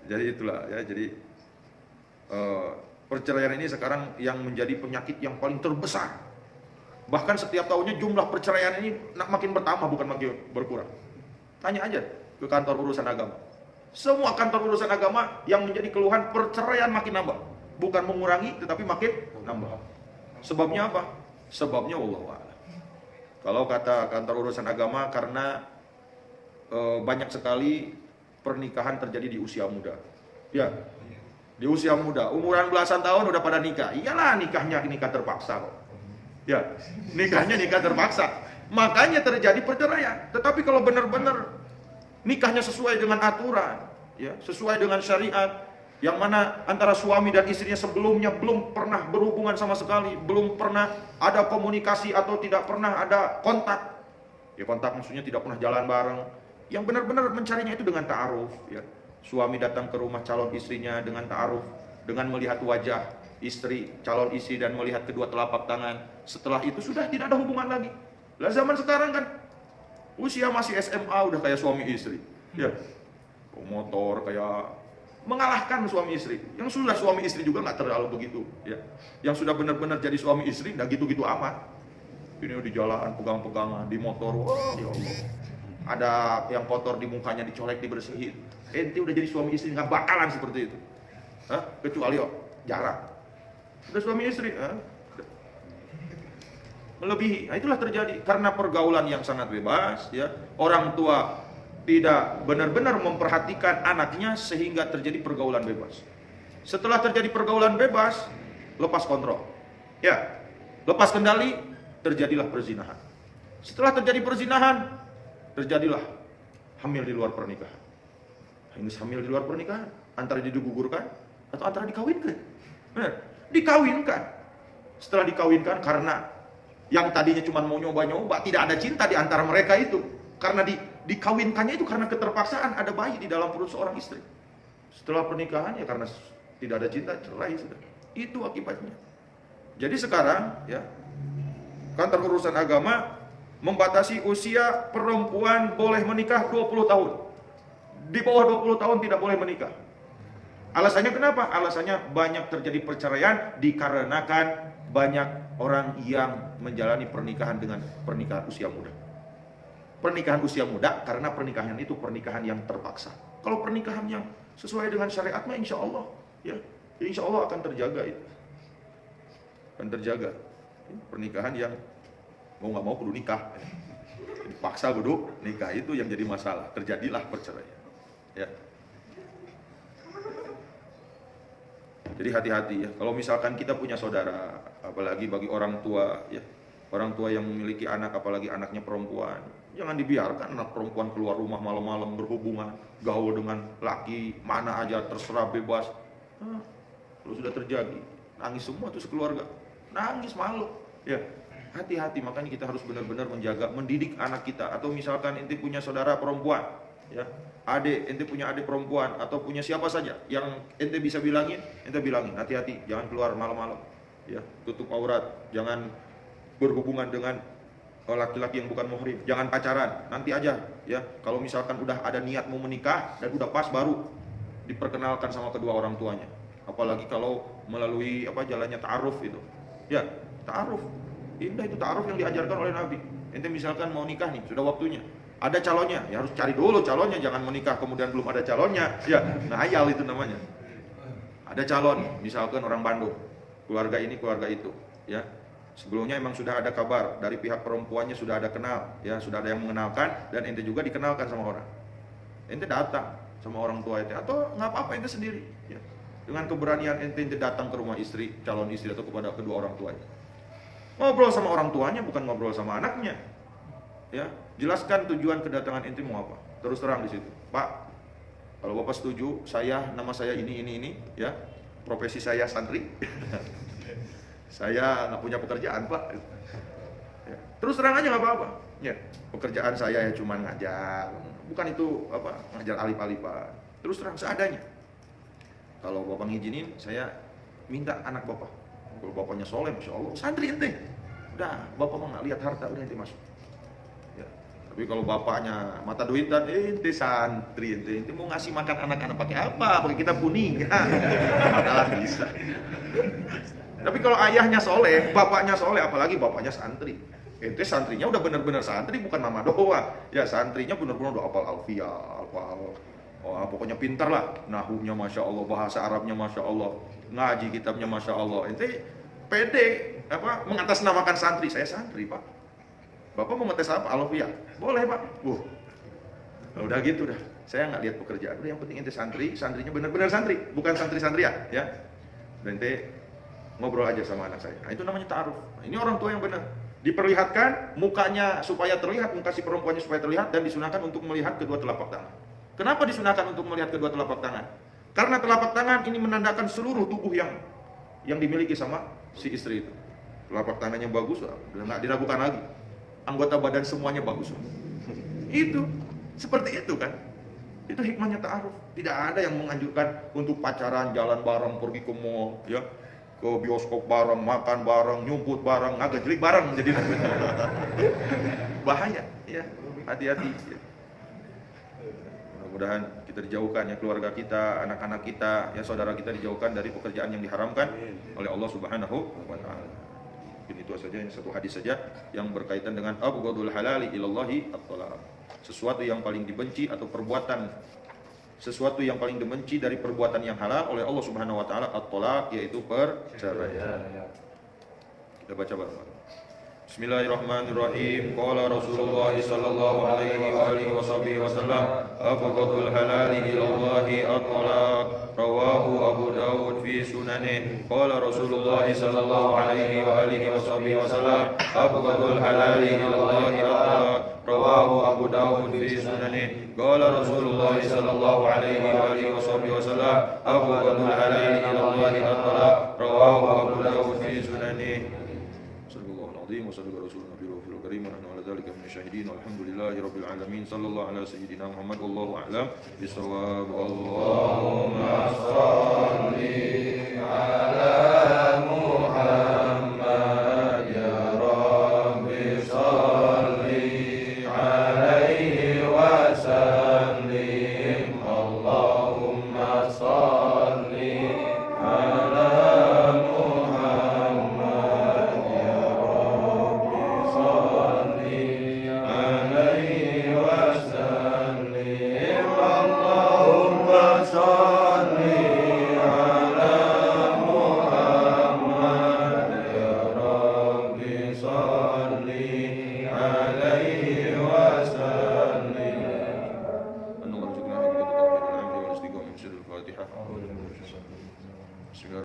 Jadi itulah ya. Jadi perceraian ini sekarang yang menjadi penyakit yang paling terbesar. Bahkan setiap tahunnya jumlah perceraian ini makin bertambah, bukan makin berkurang. Tanya aja ke kantor urusan agama. Semua kantor urusan agama yang menjadi keluhan perceraian makin nambah. Bukan mengurangi, tetapi makin nambah. Sebabnya apa? Sebabnya wallahu a'lam. Kalau kata kantor urusan agama, karena banyak sekali pernikahan terjadi di usia muda. Ya, di usia muda, umuran belasan tahun udah pada nikah. Iyalah, nikahnya nikah terpaksa kok. Ya, nikahnya nikah terpaksa. Makanya terjadi perceraian. Tetapi kalau benar-benar nikahnya sesuai dengan aturan, ya, sesuai dengan syariat, yang mana antara suami dan istrinya sebelumnya belum pernah berhubungan sama sekali, belum pernah ada komunikasi atau tidak pernah ada kontak. Ya, kontak maksudnya tidak pernah jalan bareng. Yang benar-benar mencarinya itu dengan ta'aruf, ya. Suami datang ke rumah calon istrinya dengan ta'aruf, dengan melihat wajah istri, calon istri, dan melihat kedua telapak tangan. Setelah itu sudah tidak ada hubungan lagi. Lah zaman sekarang kan usia masih SMA udah kayak suami istri. Ya. Motor kayak mengalahkan suami istri. Yang sudah suami istri juga nggak terlalu begitu, ya. Yang sudah benar-benar jadi suami istri nggak gitu-gitu amat. Ini di jalan pegang-pegangan, di motor, wah ya Allah. Ada yang kotor di mukanya dicolek, dibersihin. Ente udah jadi suami istri nggak bakalan seperti itu. Hah? Kecuali jarang. Udah suami istri, melebihi. Nah, itulah terjadi karena pergaulan yang sangat bebas, ya. Orang tua tidak benar-benar memperhatikan anaknya sehingga terjadi pergaulan bebas. Setelah terjadi pergaulan bebas, lepas kontrol. Ya, lepas kendali, terjadilah perzinahan. Setelah terjadi perzinahan, terjadilah hamil di luar pernikahan. Ini hamil di luar pernikahan, antara digugurkan atau antara dikawinkan. Benar, dikawinkan. Setelah dikawinkan, karena yang tadinya cuma mau nyoba-nyoba, tidak ada cinta di antara mereka itu. Karena dikawinkannya itu karena keterpaksaan, ada bayi di dalam perut seorang istri. Setelah pernikahan ya karena tidak ada cinta, cerai sudah. Itu akibatnya. Jadi sekarang ya, kantor urusan agama membatasi usia perempuan boleh menikah 20 tahun. Di bawah 20 tahun tidak boleh menikah. Alasannya kenapa? Alasannya banyak terjadi perceraian dikarenakan banyak orang yang menjalani pernikahan dengan pernikahan usia muda. Pernikahan usia muda karena pernikahan itu pernikahan yang terpaksa. Kalau pernikahan yang sesuai dengan syariat mah insya Allah, ya, insya Allah akan terjaga itu. Akan terjaga. Pernikahan yang mau nggak mau kudu nikah. Dipaksa kudu nikah, itu yang jadi masalah. Terjadilah perceraian. Ya. Jadi hati-hati ya. Kalau misalkan kita punya saudara, apalagi bagi orang tua ya, orang tua yang memiliki anak, apalagi anaknya perempuan, jangan dibiarkan anak perempuan keluar rumah malam-malam berhubungan, gaul dengan laki mana aja terserah bebas. Kalau sudah terjadi, nangis semua tuh sekeluarga, nangis malu. Ya, hati-hati. Makanya kita harus benar-benar menjaga, mendidik anak kita. Atau misalkan ente punya saudara perempuan, ya, adik, ente punya adik perempuan atau punya siapa saja yang ente bisa bilangin, ente bilangin, hati-hati, jangan keluar malam-malam. Ya, tutup aurat, jangan berhubungan dengan laki-laki yang bukan muhrim, jangan pacaran, nanti aja ya. Kalau misalkan udah ada niat mau menikah dan udah pas, baru diperkenalkan sama kedua orang tuanya. Apalagi kalau melalui jalannya ta'aruf itu. Ya, ta'aruf. Indah itu ta'aruf yang diajarkan oleh Nabi. Ente misalkan mau nikah nih, sudah waktunya. Ada calonnya, ya harus cari dulu calonnya, jangan menikah kemudian belum ada calonnya. Ya, ngayal itu namanya. Ada calon, misalkan orang Bandung, keluarga ini, keluarga itu, ya. Sebelumnya emang sudah ada kabar dari pihak perempuannya, sudah ada kenal, ya, sudah ada yang mengenalkan, dan ente juga dikenalkan sama orang. Ente datang sama orang tua ente, atau nggak apa-apa ente sendiri, ya. Dengan keberanian ente datang ke rumah istri, calon istri, atau kepada kedua orang tuanya. Ngobrol sama orang tuanya, bukan ngobrol sama anaknya. Ya, jelaskan tujuan kedatangan ente mau apa. Terus terang di situ. Pak, kalau Bapak setuju, nama saya ini, ya. Profesi saya santri. Saya nggak punya pekerjaan, Pak. Ya. Terus terang aja nggak apa-apa. Ya, pekerjaan saya ya cuma ngajar. Bukan itu ngajar alif-alif, Pak. Terus terang seadanya. Kalau Bapak ngizinin, saya minta anak Bapak. Kalau bapaknya soleh, masya Allah, santri ente. Udah, Bapak mah nggak lihat harta, udah ente masuk. Ya. Tapi kalau bapaknya mata duitan, ente santri, ente mau ngasih makan anak-anak pakai apa? Pakai kitab kuning. Malah bisa. Tapi kalau ayahnya soleh, bapaknya soleh, apalagi bapaknya santri. Ente santrinya udah benar-benar santri, bukan nama doa. Ya santrinya benar-benar udah hafal alfiyah, hafal, pokoknya pintar lah. Nahunya masya Allah, bahasa Arabnya masya Allah, ngaji kitabnya masya Allah. Ente pede mengatasnamakan santri. Saya santri pak. Bapak mau ngetes apa? Alfiyah. Boleh pak. Udah gitu dah. Saya nggak lihat pekerjaan. Udah yang penting ente santri, santrinya benar-benar santri, bukan santri-santrian ya. Dan ente ngobrol aja sama anak saya. Nah, itu namanya ta'aruf. Nah, ini orang tua yang benar. Diperlihatkan mukanya supaya terlihat, muka si perempuannya supaya terlihat, dan disunahkan untuk melihat kedua telapak tangan. Kenapa disunahkan untuk melihat kedua telapak tangan? Karena telapak tangan ini menandakan seluruh tubuh yang dimiliki sama si istri itu. Telapak tangannya bagus, udah nggak diragukan lagi. Anggota badan semuanya bagus. Itu seperti itu kan. Itu hikmahnya ta'aruf. Tidak ada yang menganjurkan untuk pacaran, jalan bareng, pergi ke mall, ya, ke bioskop bareng, makan bareng, nyumput bareng, agak jelik bareng jadi bahaya, ya. Hati-hati. Ya. Mudah-mudahan kita dijauhkan ya, keluarga kita, anak-anak kita, ya saudara kita dijauhkan dari pekerjaan yang diharamkan oleh Allah Subhanahu wa taala. Mungkin itu saja, yang satu hadis saja yang berkaitan dengan abghadul halali ilallahi at-talaq. Sesuatu yang paling dibenci atau perbuatan sesuatu yang paling dibenci dari perbuatan yang halal oleh Allah Subhanahu wa taala at-talaq, yaitu perceraian. Kita baca bareng-bareng. Bismillahirrahmanirrahim. Qala Rasulullah sallallahu alaihi wasallam, abghadul halali ilallahi at-talaq. Rawahu Abu Dawud fi sunanihi. Qala Rasulullah sallallahu alaihi wasallam, abghadul halali ilallahi at-talaq. Rawahu Abu Dawud fi sunanihi. Qala Rasulullah sallallahu alaihi wasallam, abghadul halali ilallahi at-talaq. Rawahu Abu Dawud fi sunanihi. وصدق رسول النبي الكريم ونحن على ذلك من الشاهدين والحمد لله رب العالمين صلى الله على سيدنا محمد والله أعلم بالصواب. اللهم صل على محمد يا رب صل عليه وسلم. اللهم صل على Bismillah.